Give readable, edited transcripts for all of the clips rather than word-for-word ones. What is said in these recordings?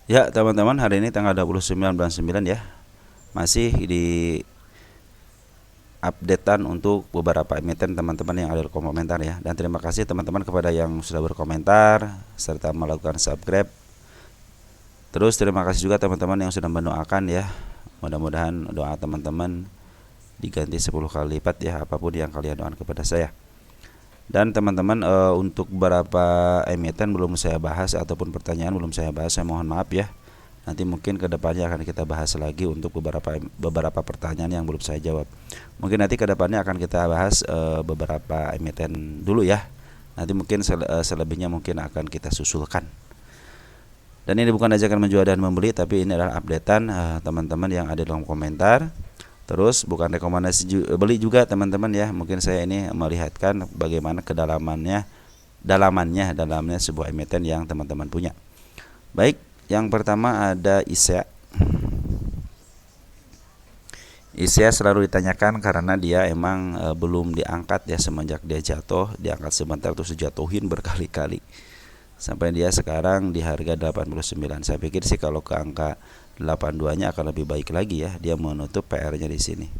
Ya teman-teman, hari ini tanggal 29 bulan 9 ya. Masih di updatean untuk beberapa emiten teman-teman yang ada di komentar ya. Dan terima kasih teman-teman kepada yang sudah berkomentar serta melakukan subscribe. Terus terima kasih juga teman-teman yang sudah mendoakan ya. Mudah-mudahan doa teman-teman diganti 10 kali lipat ya, apapun yang kalian doakan kepada saya. Dan teman-teman, untuk beberapa emiten belum saya bahas ataupun pertanyaan belum saya bahas, saya mohon maaf ya. Nanti mungkin kedepannya akan kita bahas lagi untuk beberapa pertanyaan yang belum saya jawab. Mungkin nanti kedepannya akan kita bahas beberapa emiten dulu ya. Nanti mungkin selebihnya mungkin akan kita susulkan. Dan ini bukan ajakan menjual dan membeli, tapi ini adalah updatean teman-teman yang ada dalam komentar. Terus bukan rekomendasi beli juga teman-teman ya. Mungkin saya ini melihatkan bagaimana dalamnya sebuah emiten yang teman-teman punya. Baik, yang pertama ada ISEA. ISEA selalu ditanyakan karena dia emang belum diangkat ya, semenjak dia jatuh, diangkat sebentar terus dijatuhin berkali-kali. Sampai dia sekarang di harga 89. Saya pikir sih kalau ke angka 82-nya akan lebih baik lagi ya, dia menutup PR-nya di sini.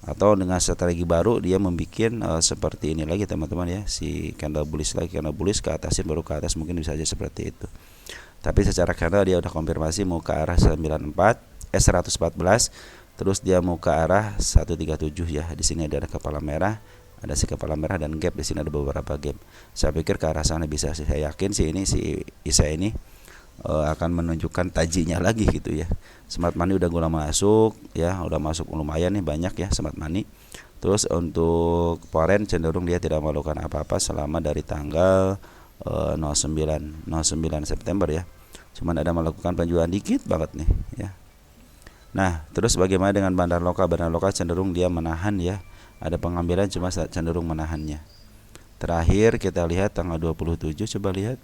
Atau dengan strategi baru dia membuat seperti ini lagi teman-teman ya, si candle bullish lagi, candle bullish ke atasin baru ke atas, mungkin bisa aja seperti itu. Tapi secara candle dia udah konfirmasi mau ke arah 114, terus dia mau ke arah 137 ya. Di sini ada kepala merah, ada si kepala merah dan gap, di sini ada beberapa gap. Saya pikir ke arah sana bisa, saya yakin sih ini si ISA ini akan menunjukkan tajinya lagi gitu ya. Smart money udah gula masuk ya, udah masuk lumayan nih, banyak ya smart money. Terus untuk foreign cenderung dia tidak melakukan apa-apa selama dari tanggal 09 September ya. Cuman ada melakukan penjualan dikit banget nih ya. Nah, terus bagaimana dengan bandar lokal? Bandar lokal cenderung dia menahan ya. Ada pengambilan cuma cenderung menahannya. Terakhir kita lihat tanggal 27, coba lihat.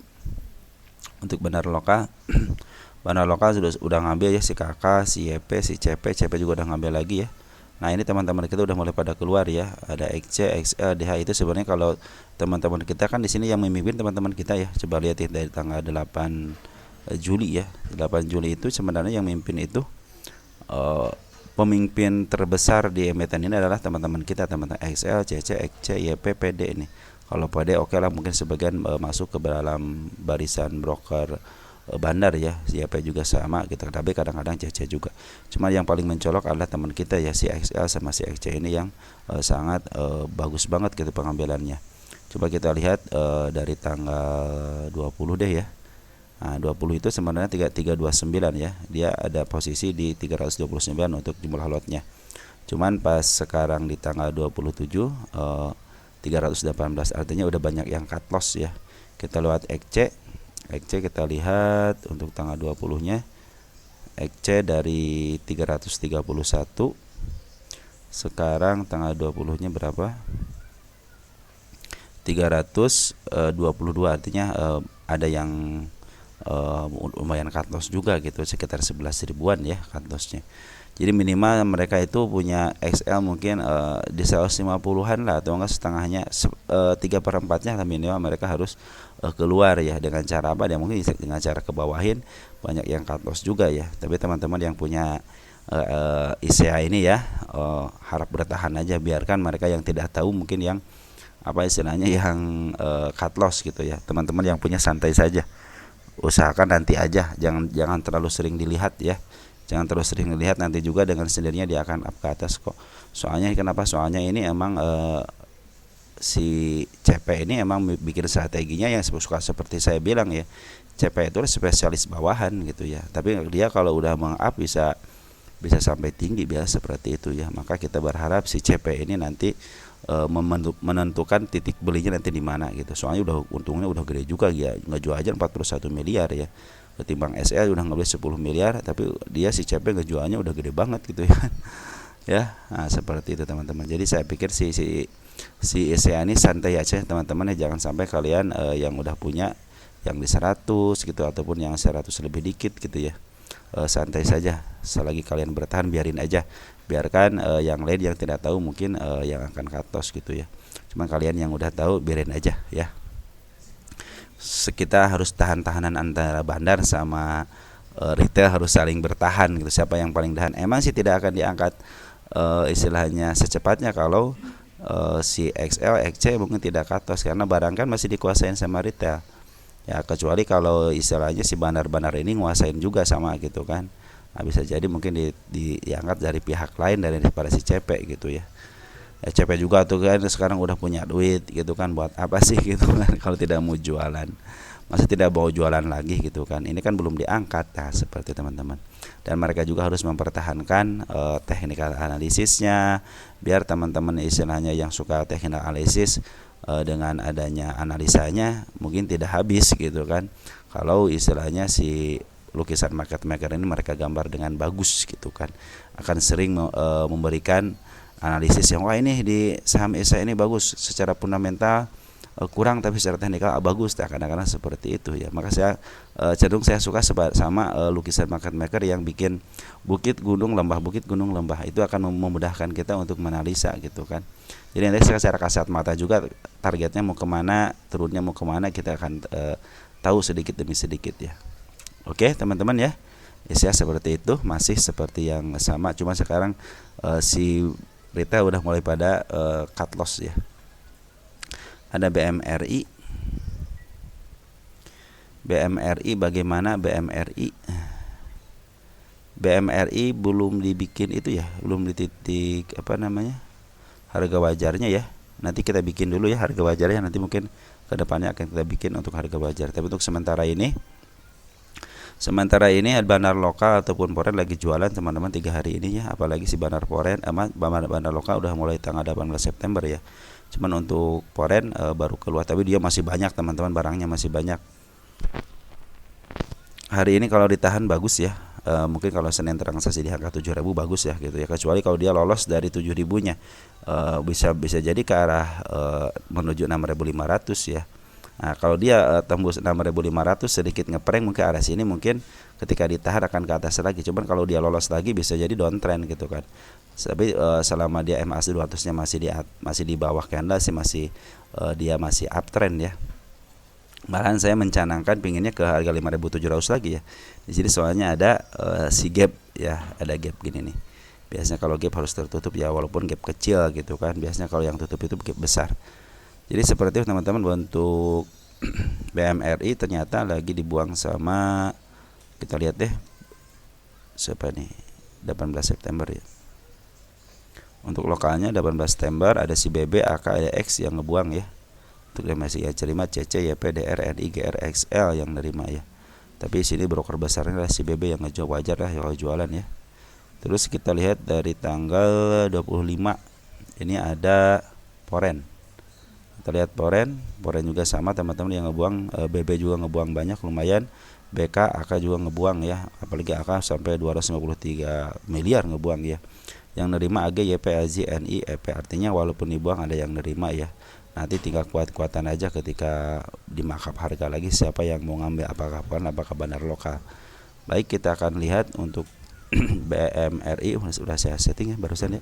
Untuk bandar lokal bandar lokal sudah ngambil ya, si KK, si YP, si CP juga udah ngambil lagi ya. Nah, ini teman-teman kita udah mulai pada keluar ya. Ada XC, XL, DH itu sebenarnya kalau teman-teman kita kan di sini yang memimpin teman-teman kita ya. Coba lihat ya, dari tanggal 8 Juli ya. 8 Juli itu sebenarnya yang memimpin itu pemimpin terbesar di emiten ini adalah teman-teman kita, teman-teman XL, CC, XC, YP, PD ini. Kalau PD oke lah, mungkin sebagian masuk ke dalam barisan broker bandar ya. YP juga sama gitu, tapi kadang-kadang CC juga. Cuma yang paling mencolok adalah teman kita ya, si XL sama si XC ini yang sangat bagus banget gitu pengambilannya. Coba kita lihat dari tanggal 20 deh ya. Nah, 20 itu sebenarnya 329 ya. Dia ada posisi di 329 untuk jumlah lotnya. Cuman pas sekarang di tanggal 27 318, artinya udah banyak yang cut loss ya. Kita lihat XC kita lihat untuk tanggal 20-nya. XC dari 331 sekarang tanggal 20-nya berapa? 322, artinya ada yang lumayan cut loss juga gitu, sekitar 11 ribuan ya cut lossnya. Jadi minimal mereka itu punya XL mungkin di 150-an lah, atau enggak setengahnya, 3/4-nya lah minimal mereka harus keluar ya. Dengan cara apa? Dia mungkin dengan cara kebawahin, banyak yang cut loss juga ya. Tapi teman-teman yang punya ICA ini ya, harap bertahan aja, biarkan mereka yang tidak tahu mungkin yang apa istilahnya yang cut loss gitu ya. Teman-teman yang punya santai saja, usahakan nanti aja, jangan terlalu sering dilihat ya. Jangan terus sering dilihat, nanti juga dengan sendirinya dia akan up ke atas kok. Soalnya kenapa? Soalnya ini emang si CP ini emang bikin strateginya yang suka seperti saya bilang ya. CP itu spesialis bawahan gitu ya. Tapi dia kalau udah meng-up bisa sampai tinggi, biasa seperti itu ya. Maka kita berharap si CP ini nanti menentukan titik belinya nanti di mana gitu. Soalnya untungnya udah gede juga ya, ngejual aja 41 miliar ya. Ketimbang SL udah ngebeli 10 miliar, tapi dia si CP ngejualnya udah gede banget gitu ya. Ya, nah, seperti itu teman-teman. Jadi saya pikir si SEA ini santai aja teman-teman ya, jangan sampai kalian yang udah punya yang di 100 gitu ataupun yang 100 lebih dikit gitu ya. Santai saja, selagi kalian bertahan biarin aja. Biarkan yang lain yang tidak tahu mungkin yang akan cut loss gitu ya. Cuma kalian yang udah tahu biarin aja ya. Kita harus tahan-tahanan antara bandar sama retail harus saling bertahan gitu. Siapa yang paling tahan? Emang sih tidak akan diangkat istilahnya secepatnya kalau si XL, XC mungkin tidak katos karena barang kan masih dikuasain sama retail. Ya kecuali kalau istilahnya si bandar-bandar ini nguasain juga sama gitu kan. Nah, bisa jadi mungkin diangkat dari pihak lain daripada si CP gitu ya. Ya CP juga tuh kan sekarang udah punya duit gitu kan, buat apa sih gitu kan kalau tidak mau jualan. Masa tidak mau jualan lagi gitu kan. Ini kan belum diangkat. Nah, seperti teman-teman. Dan mereka juga harus mempertahankan teknik analisisnya biar teman-teman istilahnya yang suka teknik analisis dengan adanya analisanya mungkin tidak habis gitu kan. Kalau istilahnya si lukisan market maker ini mereka gambar dengan bagus gitu kan, akan sering memberikan analisis yang wah ini di saham ESA ini bagus secara fundamental, kurang tapi secara teknikal bagus. Kadang-kadang seperti itu ya. Maka saya cenderung saya suka sama lukisan market maker yang bikin bukit gunung lembah bukit gunung lembah, itu akan memudahkan kita untuk menganalisa gitu kan. Jadi nanti secara kasat mata juga targetnya mau kemana, turunnya mau kemana, kita akan tahu sedikit demi sedikit ya. Oke teman-teman ya, saya seperti itu, masih seperti yang sama, cuma sekarang si retail udah mulai pada cut loss ya. Ada BMRI. BMRI bagaimana BMRI? BMRI belum dibikin itu ya, belum dititik apa namanya, harga wajarnya ya. Nanti kita bikin dulu ya harga wajarnya, nanti mungkin kedepannya akan kita bikin untuk harga wajar. Tapi untuk sementara ini bandar lokal ataupun foreign lagi jualan teman-teman 3 hari ini ya. Apalagi si bandar foreign bandar lokal udah mulai tanggal 18 September ya. Cuman untuk foreign baru keluar, tapi dia masih banyak teman-teman, barangnya masih banyak. Hari ini kalau ditahan bagus ya. Mungkin kalau Senin transaksi di angka 7.000 bagus ya gitu ya. Kecuali kalau dia lolos dari 7.000-nya, bisa jadi ke arah menuju 6.500 ya. Nah, kalau dia tembus 6.500 sedikit ngeprank mungkin arah sini, mungkin ketika ditahan akan ke atas lagi. Cuman kalau dia lolos lagi bisa jadi downtrend gitu kan. Tapi selama dia MACD 200-nya masih di bawah candle sih, dia masih uptrend ya. Malahan saya mencanangkan pinginnya ke harga 5.700 lagi ya. Di sini soalnya ada si gap ya, ada gap gini nih. Biasanya kalau gap harus tertutup ya, walaupun gap kecil gitu kan. Biasanya kalau yang tutup itu gap besar. Jadi seperti itu teman-teman. Untuk BMRI ternyata lagi dibuang sama, kita lihat deh siapa nih, 18 September ya. Untuk lokalnya 18 September ada si BB, AKX yang ngebuang ya. Untuk MSCI Cerima, CC, YP, DR, NI, GR, XL yang nerima ya. Tapi sini broker besarnya adalah si BB yang ngejual, wajar lah kalau jualan ya. Terus kita lihat dari tanggal 25 ini ada Foreign. Kita lihat Foreign juga sama teman-teman yang ngebuang, BB juga ngebuang banyak lumayan. BK, AK juga ngebuang ya. Apalagi AK sampai 253 miliar ngebuang ya. Yang nerima AG, YP, AZ, NI, EP. Artinya walaupun dibuang ada yang nerima ya. Nanti tinggal kuat-kuatan aja ketika dimakap harga lagi siapa yang mau ngambil, apakah bandar lokal. Baik, kita akan lihat untuk BMRI, sudah saya setting ya barusan ya.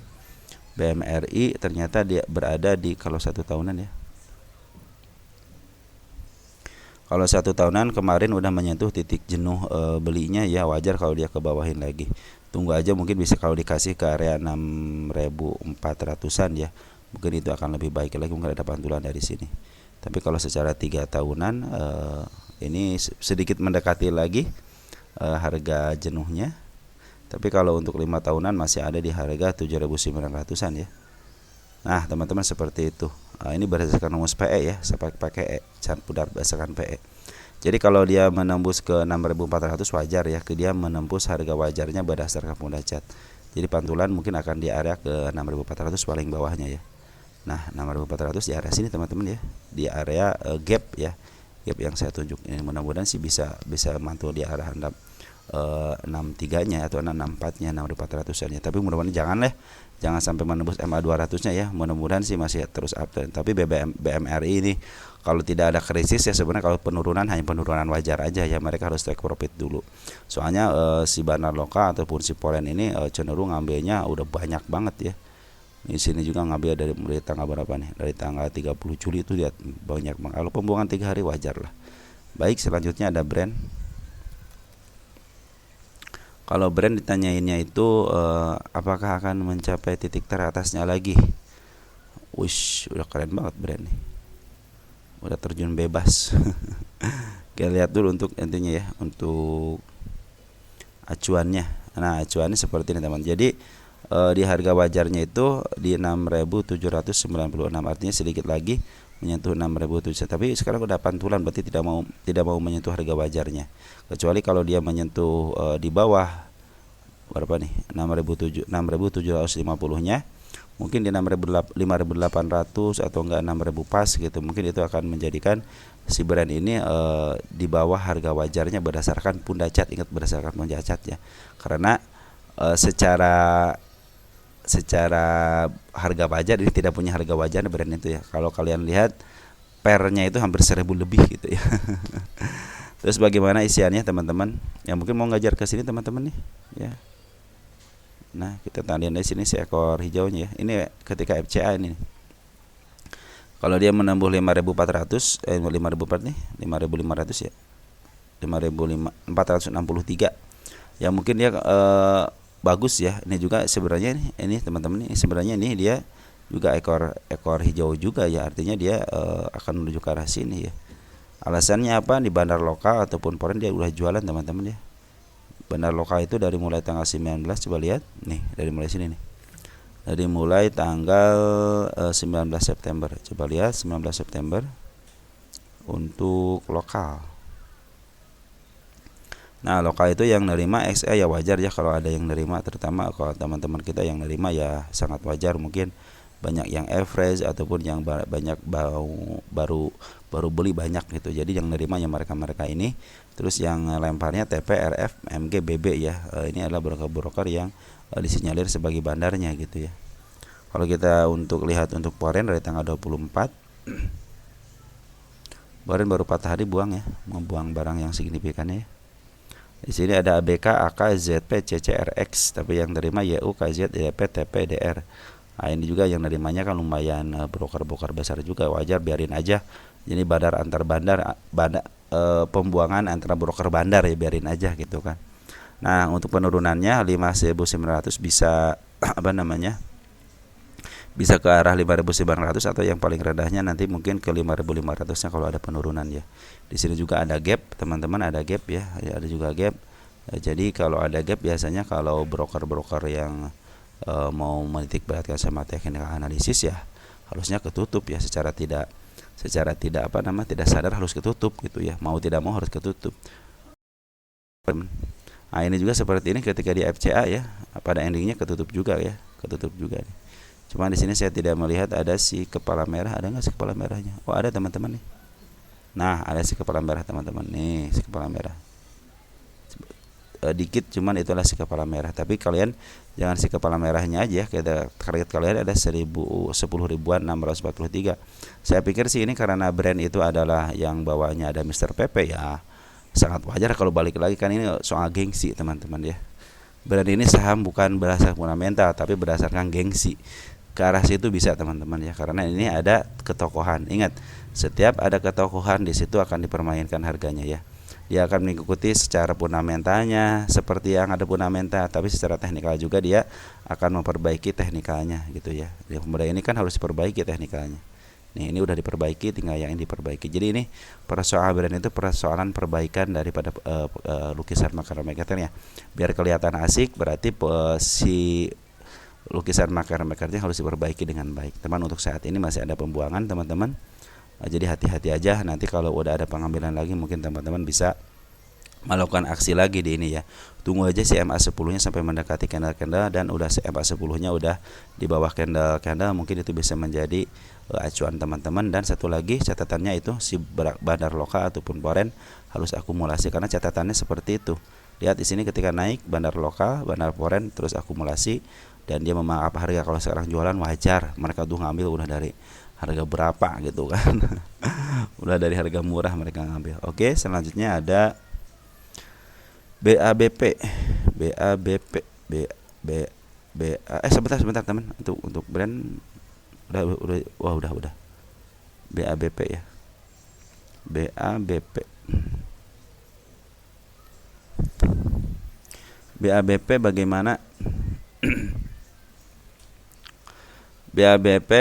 BMRI ternyata dia berada di kalau 1 tahunan ya. Kalau 1 tahunan kemarin udah menyentuh titik jenuh belinya ya, wajar kalau dia ke bawahin lagi. Tunggu aja, mungkin bisa kalau dikasih ke area 6.400-an ya. Mungkin itu akan lebih baik lagi, mungkin ada pantulan dari sini. Tapi kalau secara 3 tahunan ini sedikit mendekati lagi harga jenuhnya. Tapi kalau untuk 5 tahunan masih ada di harga 7.900-an ya. Nah teman-teman seperti itu. Ini berdasarkan rumus PE ya, saya pakai pudar berdasarkan PE. Jadi kalau dia menembus ke 6.400 wajar ya, dia menembus harga wajarnya berdasarkan punda cat. Jadi pantulan mungkin akan di area ke 6.400 paling bawahnya ya. Nah 6.400 di area sini teman-teman ya, di area gap ya, gap yang saya tunjuk ini. Mudah-mudahan sih bisa mantul di arah 63-nya atau 64-nya, 6.400-an ya. Tapi mudah-mudahan jangan sampai menembus MA 200-nya ya. Mudah-mudahan sih masih terus uptrend. Tapi BMRI ini kalau tidak ada krisis ya, sebenarnya kalau penurunan hanya penurunan wajar aja ya. Mereka harus take profit dulu. Soalnya si bandar lokal ataupun si Polen ini cenderung ngambilnya udah banyak banget ya. Di sini juga ngambil dari tanggal berapa nih? Dari tanggal 30 Juli itu lihat banyak banget. Kalau pembuangan 3 hari wajar lah. Baik, selanjutnya ada brand. Kalau brand ditanyainnya itu apakah akan mencapai titik teratasnya lagi. Wish, udah keren banget brand nih. Udah terjun bebas. Kita lihat dulu untuk intinya ya, untuk acuannya. Nah, acuannya seperti ini teman. Jadi di harga wajarnya itu di 6.796, artinya sedikit lagi menyentuh 6.700. Tapi sekarang udah pantulan, berarti tidak mau menyentuh harga wajarnya. Kecuali kalau dia menyentuh di bawah berapa nih? 6.750-nya. Mungkin di 5.800 atau enggak 6.000 pas gitu. Mungkin itu akan menjadikan si brand ini di bawah harga wajarnya berdasarkan punda cat. Ingat, berdasarkan punda cat ya. Karena secara harga wajar ini tidak punya harga wajar brand itu ya. Kalau kalian lihat pernya itu hampir 1.000 lebih gitu ya. Terus bagaimana isiannya teman-teman? Ya mungkin mau ngajar ke sini teman-teman nih ya. Nah, kita lihat di sini seekor hijaunya ya. Ini ketika FCA ini. Kalau dia menembus 5.400 5.400 nih, 5.500 ya. 5.463. Ya mungkin dia bagus ya. Ini juga sebenarnya ini teman-teman, ini sebenarnya ini dia juga ekor hijau juga ya. Artinya dia akan menuju ke arah sini ya. Alasannya apa? Di bandar lokal ataupun foreign dia udah jualan teman-teman ya. Bandar lokal itu dari mulai tanggal 19, coba lihat nih, dari mulai sini nih. Dari mulai tanggal 19 September. Coba lihat 19 September untuk lokal. Nah, lokal itu yang nerima XE ya wajar ya kalau ada yang nerima, terutama kalau teman-teman kita yang nerima ya sangat wajar. Mungkin banyak yang average ataupun yang banyak baru beli banyak gitu. Jadi yang nerimanya mereka ini. Terus yang lemparnya TP, RF, MG, BB ya. Ini adalah broker-broker yang disinyalir sebagai bandarnya gitu ya. Kalau kita untuk lihat untuk foreign dari tanggal 24, foreign baru 4 hari buang ya, membuang barang yang signifikan ya. Di sini ada ABK, AK, ZP, CCRX, tapi yang terima YU, KZ, DP, TP, DR. Nah, ini juga yang nerimanya kan lumayan broker-broker besar juga, wajar, biarin aja. Jadi bandar antar bandar, pembuangan antara broker bandar ya, biarin aja gitu kan. Nah, untuk penurunannya 5.900 bisa apa namanya? Bisa ke arah 5.900 atau yang paling rendahnya nanti mungkin ke 5.500-nya kalau ada penurunan ya. Di sini juga ada gap, teman-teman, ada gap ya. Ada juga gap. Jadi kalau ada gap biasanya kalau broker-broker yang mau menitik beratkan sama teknik analisis ya harusnya ketutup ya, secara tidak tidak sadar harus ketutup gitu ya, mau tidak mau harus ketutup. Nah, ini juga seperti ini ketika di FCA ya, pada endingnya ketutup juga ya, ketutup juga nih. Cuma di sini saya tidak melihat ada si kepala merah, ada nggak si kepala merahnya? Oh, ada teman-teman nih. Nah, ada si kepala merah teman-teman nih, si kepala merah. Dikit, cuman itulah si kepala merah. Tapi kalian jangan si kepala merahnya aja. Kita target kalian ada 10.643. Saya pikir sih ini karena brand itu adalah yang bawahnya ada Mr. PP ya, sangat wajar kalau balik lagi, kan ini soal gengsi teman-teman ya. Brand ini saham bukan berdasarkan fundamental tapi berdasarkan gengsi. Ke arah situ bisa teman-teman ya, karena ini ada ketokohan. Ingat, setiap ada ketokohan di situ akan dipermainkan harganya ya. Dia akan mengikuti secara fundamentalnya seperti yang ada fundamental, tapi secara teknikal juga dia akan memperbaiki teknikalnya gitu ya. Di pemberdayaan ini kan harus diperbaiki teknikalnya. Nih, ini udah diperbaiki, tinggal yang ini diperbaiki. Jadi ini persoalan brand itu persoalan perbaikan daripada lukisan maker-makernya. Biar kelihatan asik, berarti si lukisan maker-makernya harus diperbaiki dengan baik. Teman, untuk saat ini masih ada pembuangan teman-teman. Jadi hati-hati aja, nanti kalau udah ada pengambilan lagi mungkin teman-teman bisa melakukan aksi lagi di ini ya. Tunggu aja si MA10-nya sampai mendekati candle-candle, dan udah si MA10-nya udah di bawah candle-candle, mungkin itu bisa menjadi acuan teman-teman. Dan satu lagi catatannya itu si bandar lokal ataupun foreign harus akumulasi, karena catatannya seperti itu. Lihat di sini ketika naik bandar lokal, bandar foreign terus akumulasi, dan dia memang apa harga kalau sekarang jualan wajar, mereka tuh ngambil udah dari harga berapa gitu kan. Udah dari harga murah mereka ngambil. Oke, selanjutnya ada BABP. BABP B B B sebentar teman, untuk brand udah BABP ya. BABP BABP bagaimana? BABP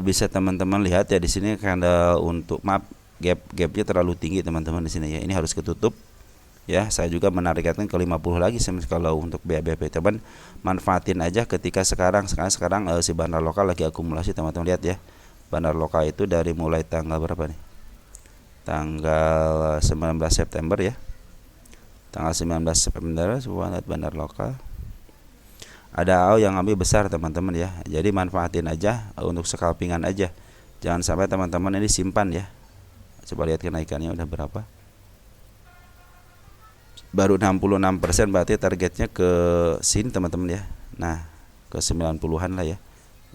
bisa teman-teman lihat ya di sini karena untuk map gapnya terlalu tinggi teman-teman di sini ya. Ini harus ketutup ya. Saya juga menargetkan ke 50 lagi kalau untuk BABP. Teman manfaatin aja ketika sekarang si bandar lokal lagi akumulasi teman-teman lihat ya. Bandar lokal itu dari mulai tanggal berapa nih? Tanggal 19 September ya. Tanggal 19 September buat bandar lokal. Ada AO yang ambil besar teman-teman ya. Jadi manfaatin aja untuk scalpingan aja. Jangan sampai teman-teman ini simpan ya. Coba lihat kenaikannya udah berapa. Baru 66%, berarti targetnya ke sini teman-teman ya. Nah, ke 90-an lah ya.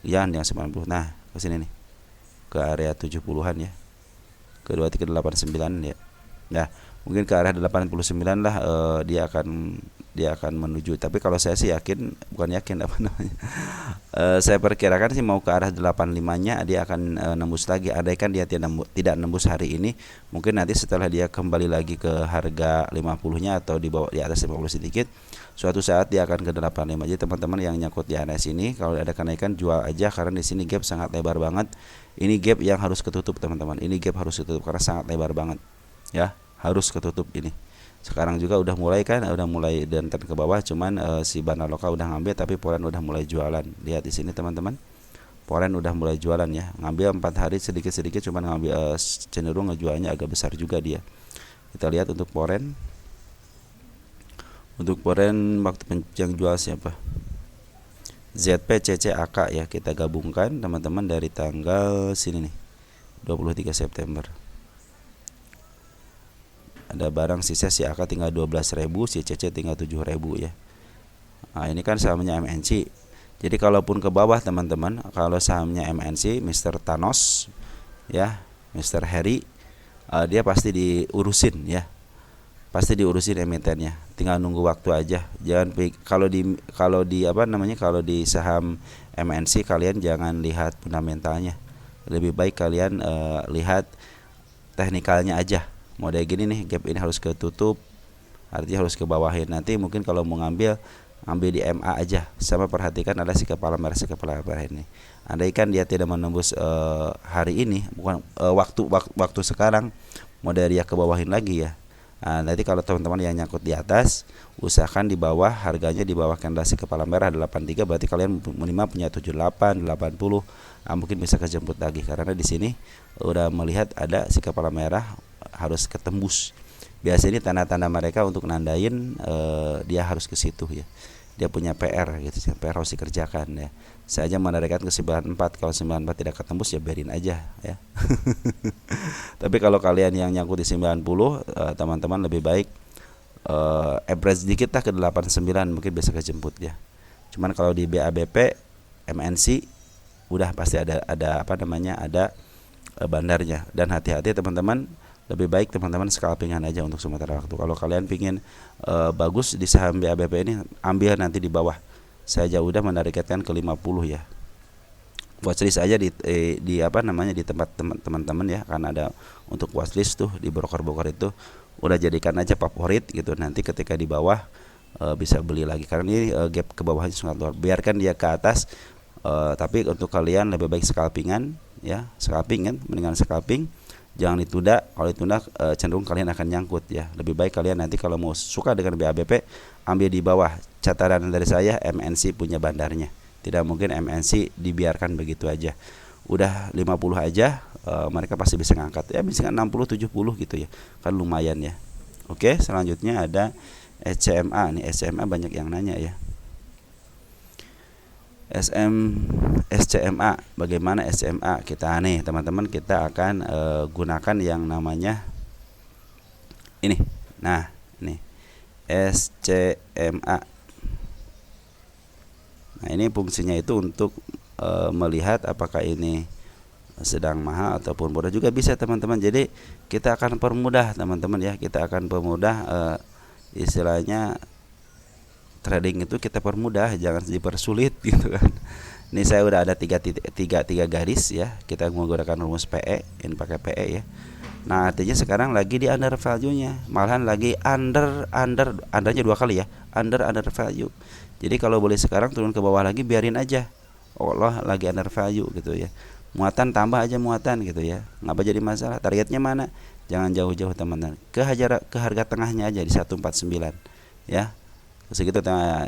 Yang 90. Nah, ke sini nih. Ke area 70-an ya. Ke 2389 ya. Nah, mungkin ke arah 89 lah dia akan menuju. Tapi kalau saya sih yakin, bukan yakin apa namanya. Saya perkirakan sih mau ke arah 85-nya dia akan nembus lagi. Andaikan dia tidak nembus hari ini, mungkin nanti setelah dia kembali lagi ke harga 50-nya atau di bawah di atas 50 sedikit, suatu saat dia akan ke 85. Jadi teman-teman yang nyangkut di area sini kalau ada kenaikan jual aja karena di sini gap sangat lebar banget. Ini gap yang harus ketutup teman-teman. Ini gap harus ketutup karena sangat lebar banget. Ya, harus ketutup ini. Sekarang juga udah mulai dan ke bawah, cuman si bandar lokal udah ngambil tapi Poren udah mulai jualan. Lihat di sini teman-teman. Poren udah mulai jualan ya. Ngambil 4 hari sedikit-sedikit, cuman ngambil cenderung ngejualnya agak besar juga dia. Kita lihat untuk Poren. Untuk Poren waktu yang jual siapa? ZP CC AK ya, kita gabungkan teman-teman dari tanggal sini nih. 23 September. Ada barang sisa si AK tinggal 12.000, si CC tinggal 7.000 ya. Nah, ini kan sahamnya MNC. Jadi kalaupun ke bawah teman-teman, kalau sahamnya MNC, Mr. Thanos ya, Mr. Harry, dia pasti diurusin ya. Pasti diurusin emitennya. Tinggal nunggu waktu aja. Jangan kalau di saham MNC kalian jangan lihat fundamentalnya. Lebih baik kalian lihat teknikalnya aja. Model gini nih, gap ini harus ketutup, artinya harus ke bawahin. Nanti mungkin kalau mau ambil di MA aja. Sama perhatikan ada si kepala merah ini. Andaikan dia tidak menembus hari ini, bukan waktu sekarang, model dia ke bawahin lagi ya. Nah, nanti kalau teman-teman yang nyangkut di atas, usahakan di bawah, harganya di bawah candle si kepala merah 83, berarti kalian minimal punya 78, 80. Mungkin bisa kejemput lagi karena di sini udah melihat ada si kepala merah harus ketembus. Biasanya ini tanda-tanda mereka untuk nandain dia harus ke situ ya. Dia punya PR gitu, PR harus dikerjakan ya. Saya aja menargetkan ke 94, kalau 94 tidak ketembus ya biarin aja ya. Tapi kalau kalian yang nyangkut di 90, teman-teman lebih baik average sedikit lah ke 89, mungkin bisa kejemput ya. Cuman kalau di BABP, MNC udah pasti ada bandarnya. Dan hati-hati teman-teman, lebih baik teman-teman scalpingan aja untuk sementara waktu. Kalau kalian pingin bagus di saham BABP ini, ambil nanti di bawah. Saya udah menargetkan ke 50 ya. Watchlist aja di tempat teman-teman ya, karena ada untuk watchlist tuh di broker-broker itu, udah jadikan aja favorit gitu. Nanti ketika di bawah bisa beli lagi karena ini gap ke bawahnya sangat luar. Biarkan dia ke atas, tapi untuk kalian lebih baik scalpingan ya, scalping kan, mendingan scalping. Jangan ditunda. Kalau ditunda cenderung kalian akan nyangkut ya. Lebih baik kalian nanti kalau mau suka dengan BABP, ambil di bawah. Catatan dari saya, MNC punya bandarnya. Tidak mungkin MNC dibiarkan begitu aja. Udah 50 aja, mereka pasti bisa ngangkat ya, bisa 60 70 gitu ya. Kan lumayan ya. Oke, selanjutnya ada SCMA nih. SCMA banyak yang nanya ya. SCMA, bagaimana SCMA? Kita nih teman-teman, kita akan gunakan yang namanya ini. Nah, ini SCMA. Nah, ini fungsinya itu untuk melihat apakah ini sedang mahal ataupun murah juga bisa teman-teman. Jadi kita akan permudah teman-teman ya, kita akan permudah istilahnya trading itu kita permudah, jangan dipersulit gitu kan. Ini saya udah ada tiga garis ya. Kita menggunakan rumus PE, ini pakai PE ya. Nah, artinya sekarang lagi di under value-nya, malahan lagi undernya 2 kali ya, under value. Jadi kalau boleh sekarang turun ke bawah lagi biarin aja. Allah lagi under value gitu ya. Muatan tambah aja muatan gitu ya. Ngapa jadi masalah? Targetnya mana? Jangan jauh-jauh teman-teman. Ke harga tengahnya aja di 149 ya. Segitu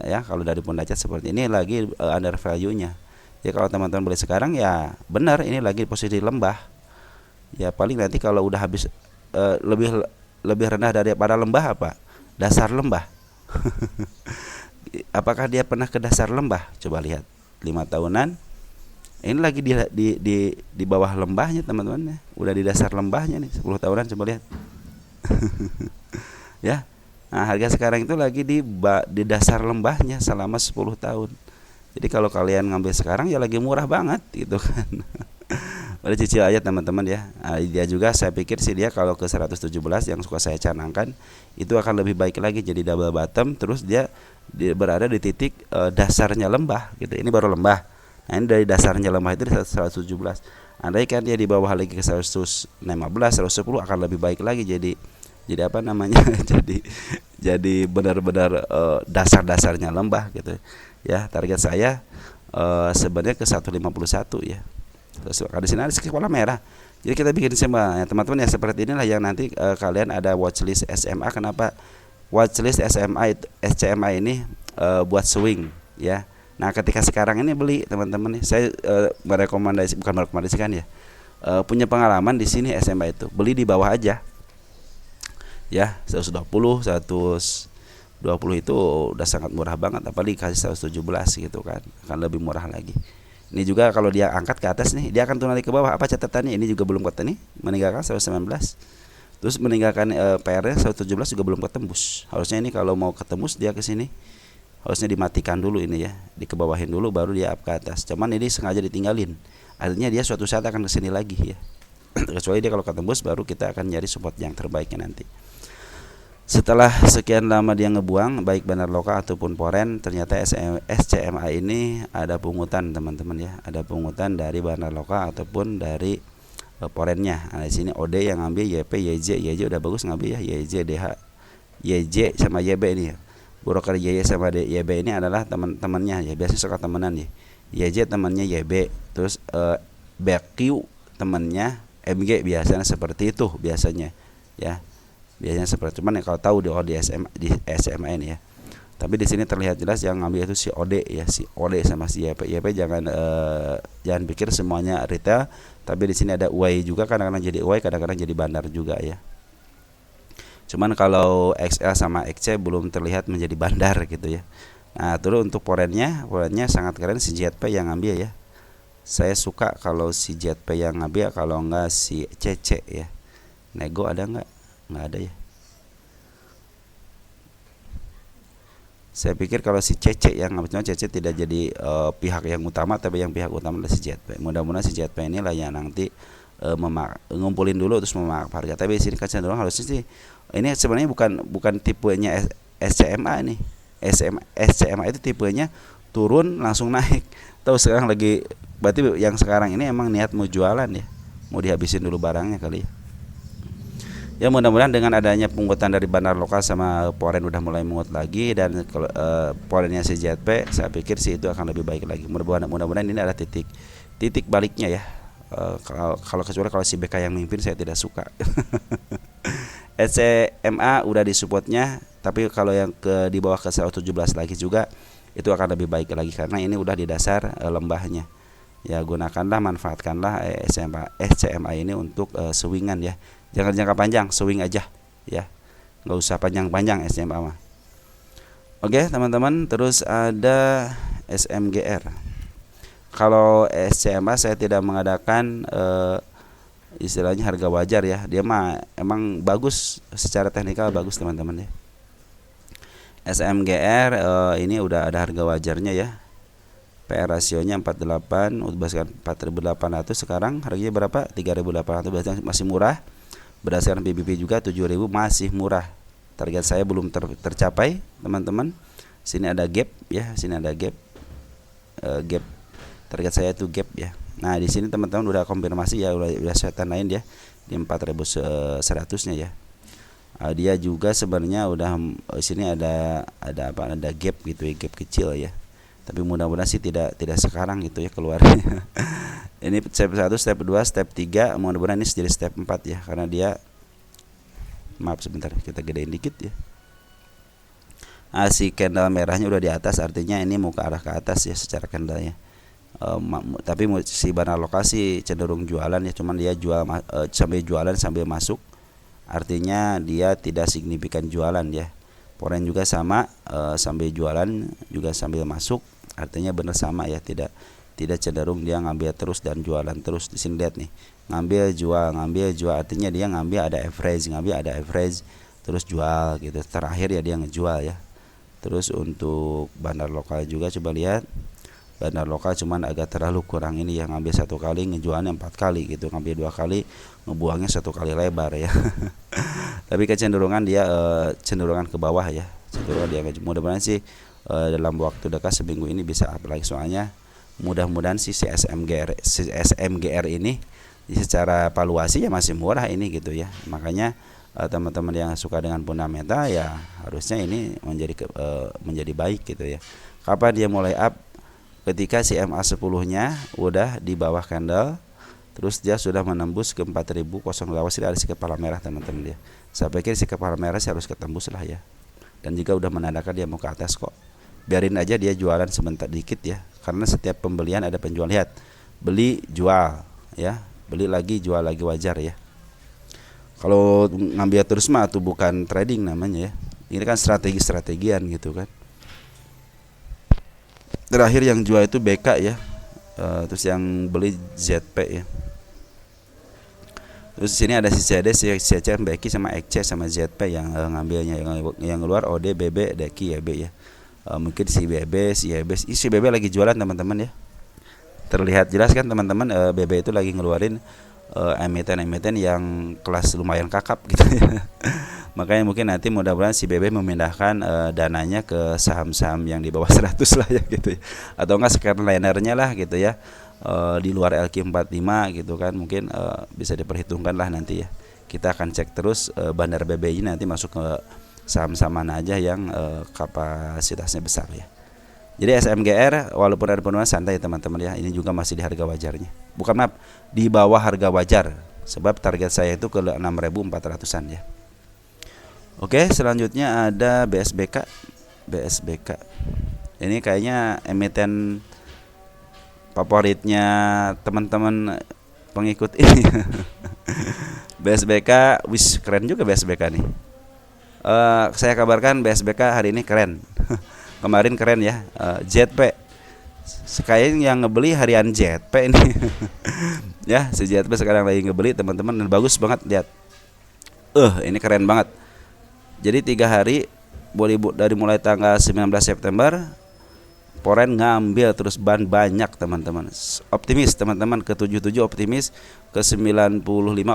ya kalau dari Pundacet seperti ini lagi under value-nya. Ya kalau teman-teman beli sekarang ya benar ini lagi posisi lembah. Ya paling nanti kalau udah habis lebih lebih rendah daripada lembah apa? Dasar lembah. Apakah dia pernah ke dasar lembah? Coba lihat 5 tahunan. Ini lagi di bawah lembahnya teman-teman ya. Udah di dasar lembahnya nih 10 tahunan coba lihat. Ya. Nah, harga sekarang itu lagi di dasar lembahnya selama 10 tahun. Jadi kalau kalian ngambil sekarang ya lagi murah banget gitu kan. Boleh cicil aja teman-teman ya. Nah, dia juga saya pikir sih dia kalau ke 117 yang suka saya canangkan itu akan lebih baik lagi jadi double bottom terus dia berada di titik dasarnya lembah gitu. Ini baru lembah. Nah, ini dari dasarnya lembah itu di 117. Andai kan dia di bawah lagi ke 115, 110 akan lebih baik lagi jadi apa namanya? jadi benar-benar dasar-dasarnya lembah gitu. Ya, target saya sebenarnya ke 151 ya. Terus di sini ada kepala merah. Jadi kita bikin SMA ya, teman-teman ya seperti inilah yang nanti kalian ada watchlist SMA. Kenapa watchlist SMA itu, SCMA ini buat swing ya. Nah, ketika sekarang ini beli teman-teman nih, saya bukan merekomendasikan ya. Punya pengalaman di sini SMA itu beli di bawah aja. Ya, 120 itu udah sangat murah banget, apalagi kasih 117 gitu kan. Akan lebih murah lagi. Ini juga kalau dia angkat ke atas nih, dia akan turun lagi ke bawah. Apa catatannya? Ini juga belum ketemu nih, meninggalkan 119. Terus meninggalkan PR-nya 117 juga belum ketembus. Harusnya ini kalau mau ketembus dia ke sini. Harusnya dimatikan dulu ini ya, dikebawahin dulu baru dia up ke atas. Cuman ini sengaja ditinggalin. Artinya dia suatu saat akan ke sini lagi ya. Kecuali dia kalau ketembus baru kita akan nyari support yang terbaiknya nanti. Setelah sekian lama dia ngebuang baik bandar lokal ataupun foreign, ternyata SCMA ini ada pungutan teman-teman ya, ada pungutan dari bandar lokal ataupun dari foreignnya. Nah, di sini OD yang ngambil YP, YJ udah bagus ngambil ya, YJ, DH, YJ sama YB ini ya. Broker YJ sama YB ini adalah teman-temannya ya, biasa suka temenan ya. YJ temannya YB, terus BQ temannya MG biasanya seperti itu biasanya ya. Biasanya seperti cuman ya kalau tahu di SMA ini ya. Tapi di sini terlihat jelas yang ngambil itu si OD ya, si OD sama si YP. YP jangan pikir semuanya retail, tapi di sini ada UAI juga, kadang-kadang jadi UAI, kadang-kadang jadi bandar juga ya. Cuman kalau XL sama XC belum terlihat menjadi bandar gitu ya. Nah, terus untuk foreignnya sangat keren si JP yang ngambil ya. Saya suka kalau si JP yang ngambil, kalau enggak si CC ya. Nego ada enggak? Nggak ada ya. Saya pikir kalau si CC yang ngambilnya, CC tidak jadi pihak yang utama, tapi yang pihak utama adalah si JP. Mudah-mudahan si JP inilah yang nanti ngumpulin dulu terus memakai harga. Tapi di sini kecenderungan harusnya sih ini sebenarnya bukan tipenya SCMA ini. SCMA itu tipenya turun langsung naik. Tahu sekarang lagi berarti yang sekarang ini emang niat mau jualan ya. Mau dihabisin dulu barangnya kali ya. Ya mudah-mudahan dengan adanya pungutan dari bandar lokal sama foreign udah mulai mengut lagi, dan kalau foreignnya si JP saya pikir sih itu akan lebih baik lagi. Mudah-mudahan ini adalah titik baliknya ya. Kalau kecuali kalau si BK yang memimpin saya tidak suka. SCMA udah di supportnya, tapi kalau yang di bawah ke 117 lagi juga itu akan lebih baik lagi karena ini udah di dasar lembahnya. Ya gunakanlah, manfaatkanlah SCMA ini untuk swingan ya. Jangan jangka panjang, swing aja ya. Nggak usah panjang-panjang SCMA mah. Oke teman-teman, terus ada SMGR. Kalau SCMA saya tidak mengadakan istilahnya harga wajar ya. Dia mah emang bagus secara teknikal, bagus teman-teman ya. SMGR ini udah ada harga wajarnya ya. PR rasionya 48, berdasarkan 4.800, sekarang harganya berapa? 3.800, masih murah. Berdasarkan PBB juga 7.000, masih murah. Target saya belum tercapai teman-teman. Sini ada gap ya, sini ada gap. Gap target saya itu gap ya. Nah, di sini teman-teman udah konfirmasi ya, udah saya tandain ya. di 4100-nya ya. Dia juga sebenarnya udah sini ada apa, ada gap gitu ya, gap kecil ya. Tapi mudah-mudahan sih tidak sekarang gitu ya keluarnya. Ini step 1, step 2, step 3, mudah-mudahan ini jadi step 4 ya, karena dia, maaf sebentar kita gedein dikit ya. Si candle merahnya udah di atas, artinya ini mau ke arah ke atas ya secara candlenya. Tapi si banner lokal sih cenderung jualan ya, cuman dia sambil jualan sambil masuk, artinya dia tidak signifikan jualan ya. Foreign juga sama, sambil jualan juga sambil masuk, artinya benar sama ya, tidak cenderung dia ngambil terus dan jualan terus. Di sini lihat nih, ngambil jual, artinya dia ngambil ada average terus jual gitu. Terakhir ya dia ngejual ya. Terus untuk bandar lokal juga coba lihat, bandar lokal cuman agak terlalu kurang ini ya, ngambil 1 kali ngejualnya 4 kali gitu, ngambil 2 kali ngebuangnya 1 kali lebar ya. Tapi kecenderungan dia cenderungan ke bawah ya, cenderungan dia. Mudah-mudahan sih dalam waktu dekat seminggu ini bisa up lagi, soalnya mudah-mudahan si SMGR ini secara valuasi ya masih murah ini gitu ya. Makanya teman-teman yang suka dengan fundamental ya harusnya ini menjadi baik gitu ya. Kapan dia mulai up? Ketika si MA10-nya udah di bawah candle, terus dia sudah menembus ke 4000, awas tidak ada si kepala merah teman-teman dia. Saya pikir si kepala merah sih harus ketembus lah ya. Dan jika udah menandakan dia mau ke atas kok, biarin aja dia jualan sebentar dikit ya, karena setiap pembelian ada penjual. Lihat, beli jual ya, beli lagi jual lagi, wajar ya. Kalau ngambil terus mah itu bukan trading namanya ya, ini kan strategian gitu kan. Terakhir yang jual itu BK ya, terus yang beli ZP ya. Terus sini ada si CD, si CC, BK sama XC sama ZP yang ngambilnya, yang keluar OD, BB, DEKI, YB ya. Mungkin si BB lagi jualan teman-teman ya. Terlihat jelas kan teman-teman, BB itu lagi ngeluarin emiten yang kelas lumayan kakap gitu ya. Makanya mungkin nanti mudah-mudahan si BB memindahkan dananya ke saham-saham yang di bawah 100 lah ya gitu ya. Atau enggak scarlinernya lah gitu ya, di luar LQ45 gitu kan, mungkin bisa diperhitungkan lah nanti ya. Kita akan cek terus bandar BB ini nanti masuk ke saham-saham mana aja yang kapasitasnya besar ya. Jadi SMGR walaupun ada penurunan santai teman-teman ya, ini juga masih di harga wajarnya. Bukan, maaf, di bawah harga wajar. Sebab target saya itu ke 6.400-an ya. Oke, selanjutnya ada BSBK. Ini kayaknya emiten favoritnya teman-teman pengikut ini. BSBK, keren juga BSBK nih. Saya kabarkan BSBK hari ini keren. Kemarin keren ya, ZP. Sekarang yang ngebeli harian ZP ini. Ya, si ZP sekarang lagi ngebeli teman-teman, dan bagus banget, lihat. Ini keren banget. Jadi 3 hari dari mulai tanggal 19 September Foreign ngambil terus ban banyak teman-teman. Optimis teman-teman, ke 77 optimis, ke 95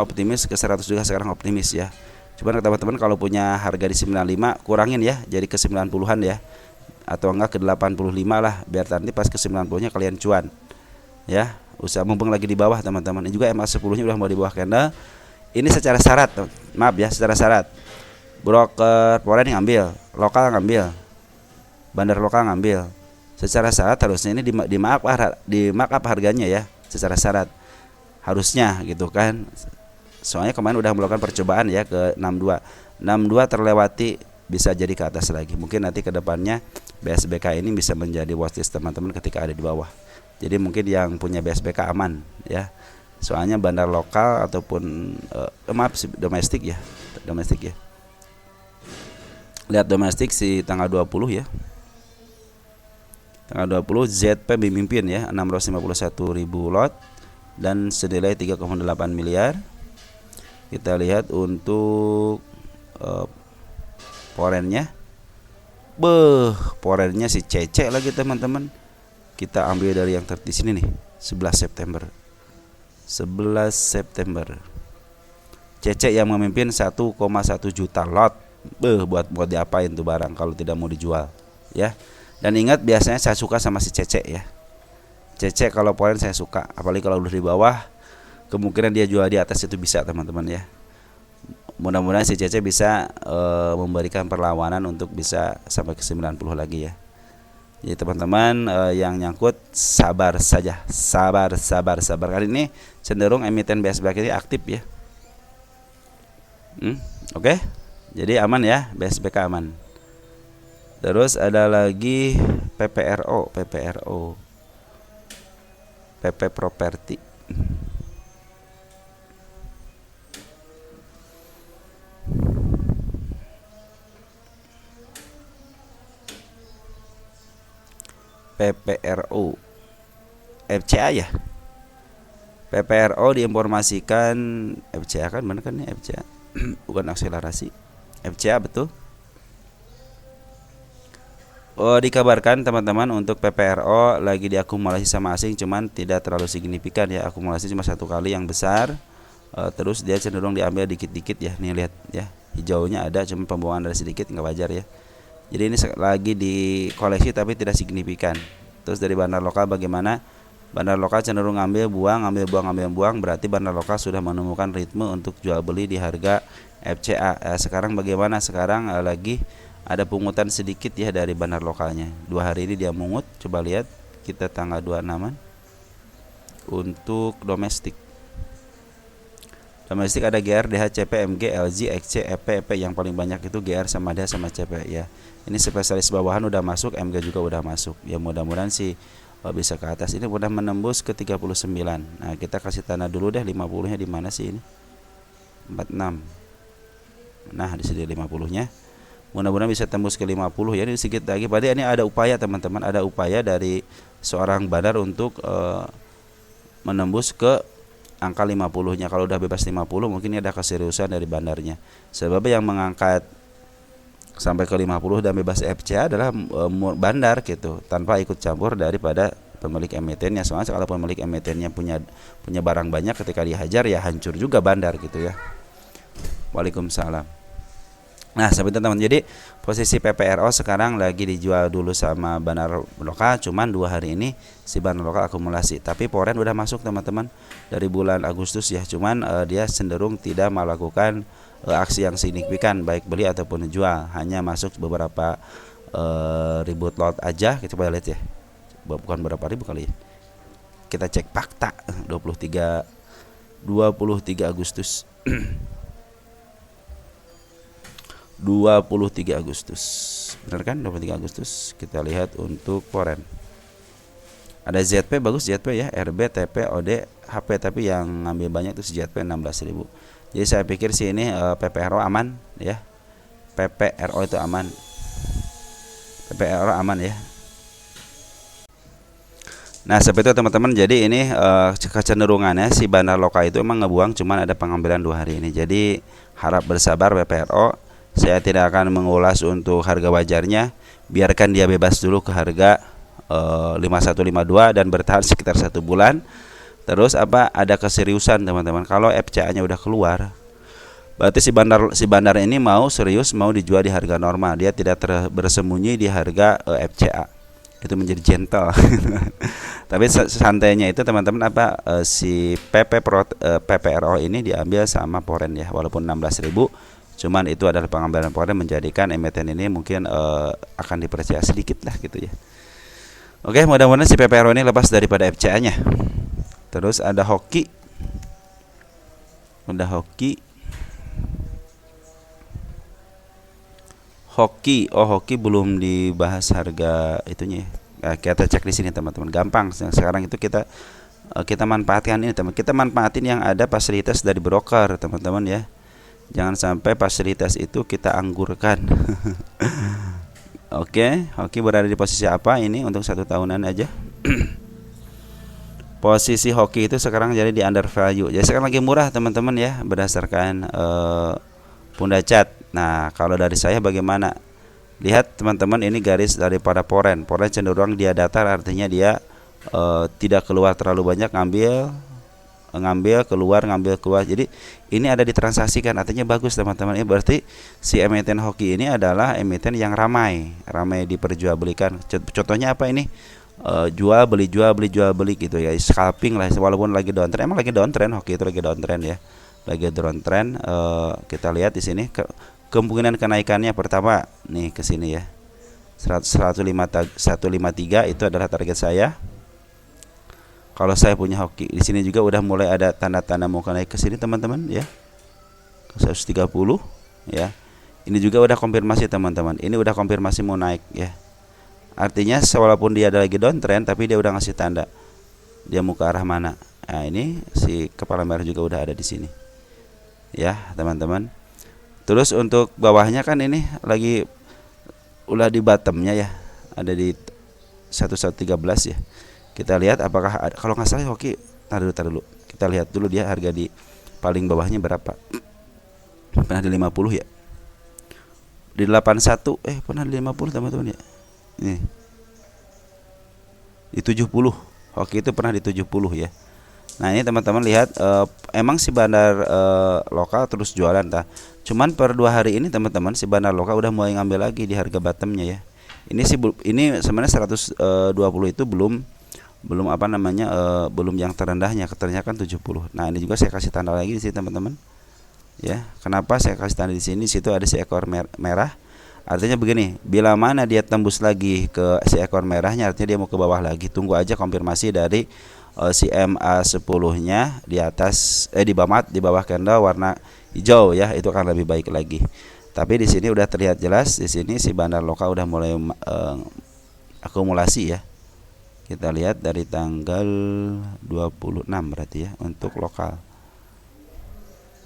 optimis, ke 100 juga sekarang optimis ya. Cuman teman-teman kalau punya harga di 95 kurangin ya, jadi ke 90-an ya. Atau enggak ke 85 lah, biar nanti pas ke 90-nya kalian cuan. Ya, usaha mumpung lagi di bawah teman-teman. Ini juga MA10-nya udah mau di bawah candle. Ini secara syarat, maaf ya, secara syarat. Broker foreign ngambil, lokal ngambil, bandar lokal ngambil. Secara syarat harusnya ini di markup harganya ya, secara syarat harusnya gitu kan. Soalnya kemarin udah melakukan percobaan ya ke 62 terlewati, bisa jadi ke atas lagi. Mungkin nanti ke depannya BSBK ini bisa menjadi watchlist teman-teman ketika ada di bawah. Jadi mungkin yang punya BSBK aman ya. Soalnya bandar lokal ataupun domestik ya. Lihat domestik si tanggal 20 ya. Tanggal 20 ZP memimpin ya, 651.000 lot dan senilai 3,8 miliar. Kita lihat untuk foreignnya. Foreignnya si CC lagi teman-teman. Kita ambil dari yang di sini nih, 11 September. CC yang memimpin 1,1 juta lot. Buat diapain tuh barang kalau tidak mau dijual ya. Dan ingat, biasanya saya suka sama si CC ya. CC kalau poin saya suka, apalagi kalau udah di bawah kemungkinan dia jual di atas itu bisa teman-teman ya. Mudah-mudahan si Cece bisa memberikan perlawanan untuk bisa sampai ke 90 lagi ya. Jadi teman-teman yang nyangkut sabar saja, sabar. Kali ini cenderung emiten BSBK ini aktif ya. Oke. Jadi aman ya, BSBK aman. Terus ada lagi PPRO, PP Properti. PPRO FCA ya. PPRO diinformasikan FCA kan, benar kan ya FCA? Bukan akselerasi. FCA betul. Oh, dikabarkan teman-teman untuk PPRO lagi diakumulasi sama asing, cuman tidak terlalu signifikan ya, akumulasi cuma 1 kali yang besar. Terus dia cenderung diambil dikit-dikit ya, nih lihat ya, hijaunya ada, cuma pembawaan dari sedikit, nggak wajar ya. Jadi ini lagi di koleksi tapi tidak signifikan. Terus dari bandar lokal bagaimana? Bandar lokal cenderung ngambil buang, berarti bandar lokal sudah menemukan ritme untuk jual beli di harga FCA. Sekarang bagaimana? Sekarang lagi ada pungutan sedikit ya dari bandar lokalnya. 2 hari ini dia mungut, coba lihat kita tanggal 26-an. Untuk domestik ada GR, DH, CP, MG, LG, XC, EP, yang paling banyak itu GR sama DH sama CP ya. Ini spesialis bawahan udah masuk, MG juga udah masuk. Ya mudah-mudahan sih bisa ke atas. Ini udah menembus ke 39. Nah, kita kasih tanda dulu deh 50-nya di mana sih ini? 46. Nah, di sini 50-nya. Mudah-mudahan bisa tembus ke 50 ya. Ini sedikit lagi. Padahal ini ada upaya teman-teman, ada upaya dari seorang bandar untuk menembus ke angka 50-nya. Kalau udah bebas 50 mungkin ini ada keseriusan dari bandarnya. Sebab yang mengangkat sampai ke 50 dan bebas FCA adalah bandar gitu, tanpa ikut campur daripada pemilik emitennya. Soalnya kalau pemilik emitennya punya barang banyak, ketika dihajar ya hancur juga bandar gitu ya. Waalaikumsalam. Nah, sahabat teman-teman, jadi posisi PPRO sekarang lagi dijual dulu sama bandar lokal, cuman 2 hari ini si bandar lokal akumulasi. Tapi Poren udah masuk teman-teman dari bulan Agustus ya, cuman dia cenderung tidak melakukan aksi yang signifikan baik beli ataupun jual, hanya masuk beberapa ribu lot aja. Kita coba lihat ya, bukan berapa ribu kali ya, kita cek fakta 23 Agustus 23 Agustus, benar kan? 23 Agustus kita lihat untuk Poren ada ZP, bagus ZP ya, RB, TP, OD, HP, tapi yang ngambil banyak itu si ZP 16.000. Jadi saya pikir sih ini PPRO aman ya, PPRO itu aman, PPRO aman ya. Nah seperti itu teman-teman. Jadi ini kecenderungannya si bandar lokal itu emang ngebuang, cuman ada pengambilan 2 hari ini. Jadi harap bersabar PPRO. Saya tidak akan mengulas untuk harga wajarnya, biarkan dia bebas dulu ke harga 5152 dan bertahan sekitar 1 bulan. Terus ada keseriusan teman-teman. Kalau FCA-nya udah keluar, berarti si bandar ini mau serius, mau dijual di harga normal. Dia tidak bersembunyi di harga FCA. Itu menjadi gentle. Tapi santainya itu teman-teman si PPRO ini diambil sama Poren ya, walaupun 16.000. Cuman itu adalah pengambilan Poren, menjadikan emiten ini mungkin akan dipercaya sedikit lah gitu ya. Oke, mudah-mudahan si PPRO ini lepas daripada FCA-nya. Terus ada hoki. Hoki belum dibahas harga itunya ya. Nah, kita cek di sini teman-teman. Gampang. Sekarang itu kita manfaatkan ini teman. Kita manfaatin yang ada fasilitas dari broker teman-teman ya. Jangan sampai fasilitas itu kita anggurkan. Oke, hoki berada di posisi apa ini untuk 1 tahunan aja? Posisi hoki itu sekarang jadi di under value. Jadi sekarang lagi murah teman-teman ya, berdasarkan Punda Chat. Nah, kalau dari saya bagaimana? Lihat teman-teman, ini garis daripada Poren. Poren cenderung dia datar, artinya dia tidak keluar terlalu banyak, ngambil keluar. Jadi ini ada ditransaksikan, artinya bagus teman-teman. Ini berarti si emiten hoki ini adalah emiten yang ramai diperjualbelikan. Contohnya apa ini? jual beli gitu ya, scalping lah walaupun lagi downtrend. Emang lagi downtrend, hoki itu lagi downtrend ya, lagi downtrend. Kita lihat di sini kemungkinan kenaikannya pertama nih ke sini ya, 153 itu adalah target saya. Kalau saya punya hoki di sini juga udah mulai ada tanda-tanda mau naik ke sini teman-teman ya, 130 ya. Ini juga udah konfirmasi teman-teman, ini udah konfirmasi mau naik ya. Artinya walaupun dia ada lagi downtrend, tapi dia udah ngasih tanda dia mau ke arah mana. Nah, ini si kepala merah juga udah ada di sini ya teman-teman. Terus untuk bawahnya kan ini lagi udah di bottomnya ya, ada di 1113 ya. Kita lihat apakah ada, kalau nggak salah oke, tar dulu kita lihat dulu dia harga di paling bawahnya berapa. Pernah di 50 ya, di 81 pernah di 50 teman-teman ya. Nih di 70, oke itu pernah di 70 ya. Nah ini teman-teman lihat, emang si bandar lokal terus jualan tah. Cuman per 2 hari ini teman-teman si bandar lokal udah mulai ngambil lagi di harga bottomnya ya. Ini sebenarnya 120 itu belum apa namanya, belum yang terendahnya, ternyata kan 70. Nah ini juga saya kasih tanda lagi di sini teman-teman ya. Kenapa saya kasih tanda di sini? Situ ada si ekor merah. Artinya begini, bila mana dia tembus lagi ke si ekor merahnya, artinya dia mau ke bawah lagi. Tunggu aja konfirmasi dari si MA10-nya di atas, di bawah candle warna hijau ya, itu akan lebih baik lagi. Tapi di sini udah terlihat jelas, di sini si bandar lokal udah mulai akumulasi ya. Kita lihat dari tanggal 26 berarti ya untuk lokal.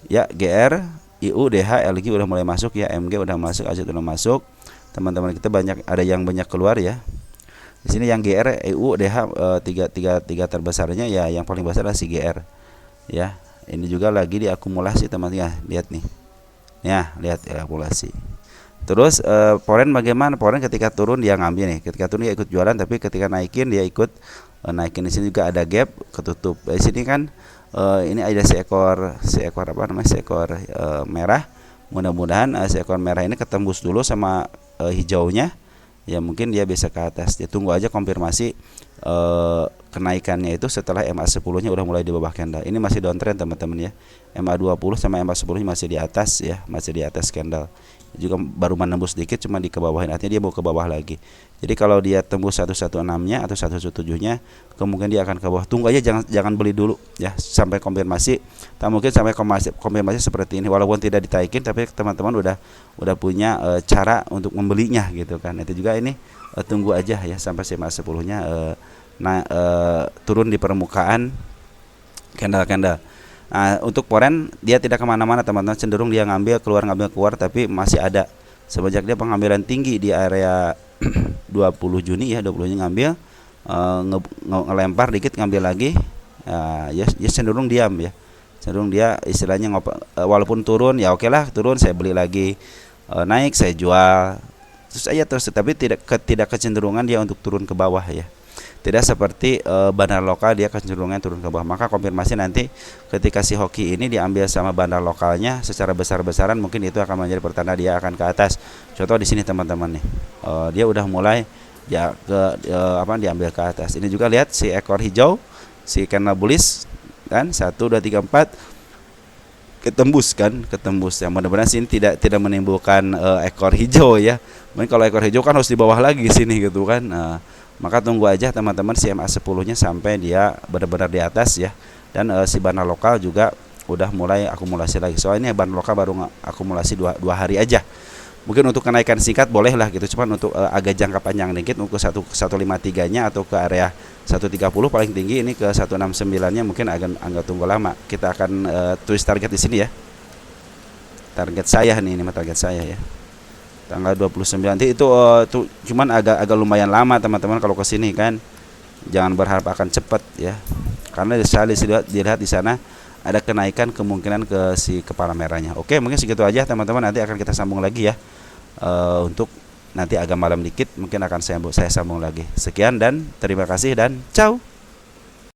Ya, GR, IU, DH, LG udah mulai masuk ya, MG udah masuk, AZ udah masuk. Teman-teman kita ada yang banyak keluar ya. Di sini yang GR, EU, DH, tiga terbesarnya ya, yang paling besar adalah si GR. Ya, ini juga lagi diakumulasi teman-teman ya, lihat nih. Ya, lihat ya, akumulasi. Terus Foreign bagaimana? Foreign ketika turun dia ngambil nih, ketika turun dia ikut jualan, tapi ketika naikin dia ikut naikin. Di sini juga ada gap, ketutup. Di sini kan ini ada seekor apa namanya, seekor merah. Mudah-mudahan seekor merah ini ketembus dulu sama hijaunya ya, mungkin dia bisa ke atas. Dia tunggu aja konfirmasi kenaikannya itu setelah MA10 nya udah mulai di bawah candle. Ini masih downtrend teman-teman ya, MA20 sama MA10 masih di atas ya, masih di atas candle. Juga baru menembus sedikit, cuma di kebawahin, artinya dia mau ke bawah lagi. Jadi kalau dia tembus 116-nya atau 117-nya, kemungkinan dia akan ke bawah. Tunggu aja, jangan beli dulu ya sampai konfirmasi. Tak mungkin sampai konfirmasi seperti ini, walaupun tidak ditaikin, tapi teman-teman udah punya cara untuk membelinya gitu kan. Itu juga ini tunggu aja ya sampai MA10-nya turun di permukaan candle. Nah, untuk Foreign dia tidak kemana-mana teman-teman, cenderung dia ngambil keluar, tapi masih ada semenjak dia pengambilan tinggi di area 20 Juni ya, 20 Juni ngambil, ngelempar dikit ngambil lagi, ya cenderung diam ya, cenderung dia istilahnya walaupun turun ya oke lah, turun saya beli lagi, naik saya jual terus, tapi tidak kecenderungan dia untuk turun ke bawah ya. Tidak seperti bandar lokal dia kecenderungan turun ke bawah. Maka konfirmasi nanti ketika si hoki ini diambil sama bandar lokalnya secara besar-besaran, mungkin itu akan menjadi pertanda dia akan ke atas. Contoh di sini teman-teman nih, dia udah mulai ya diambil ke atas. Ini juga lihat si ekor hijau, si candle bullish kan, 1 2 3 4 ketembus ya. Mudah-mudahan sini tidak menimbulkan ekor hijau ya. Mungkin kalau ekor hijau kan harus di bawah lagi sini gitu kan. Maka tunggu aja teman-teman si MA10-nya sampai dia benar-benar di atas ya. Dan si bandar lokal juga udah mulai akumulasi lagi. Soalnya bandar lokal baru akumulasi 2 hari aja. Mungkin untuk kenaikan singkat boleh lah gitu, cuman untuk agak jangka panjang dikit, untuk 153-nya atau ke area 130 paling tinggi, ini ke 169-nya mungkin agak tunggu lama. Kita akan tulis target di sini ya. Target saya nih, ini target saya ya. Tanggal 29 nanti itu cuman agak lumayan lama teman-teman kalau ke sini kan. Jangan berharap akan cepat ya. Karena saya dilihat di sana ada kenaikan kemungkinan ke si kepala merahnya. Oke, mungkin segitu aja teman-teman, nanti akan kita sambung lagi ya. Untuk nanti agak malam dikit mungkin akan saya sambung lagi. Sekian dan terima kasih dan ciao.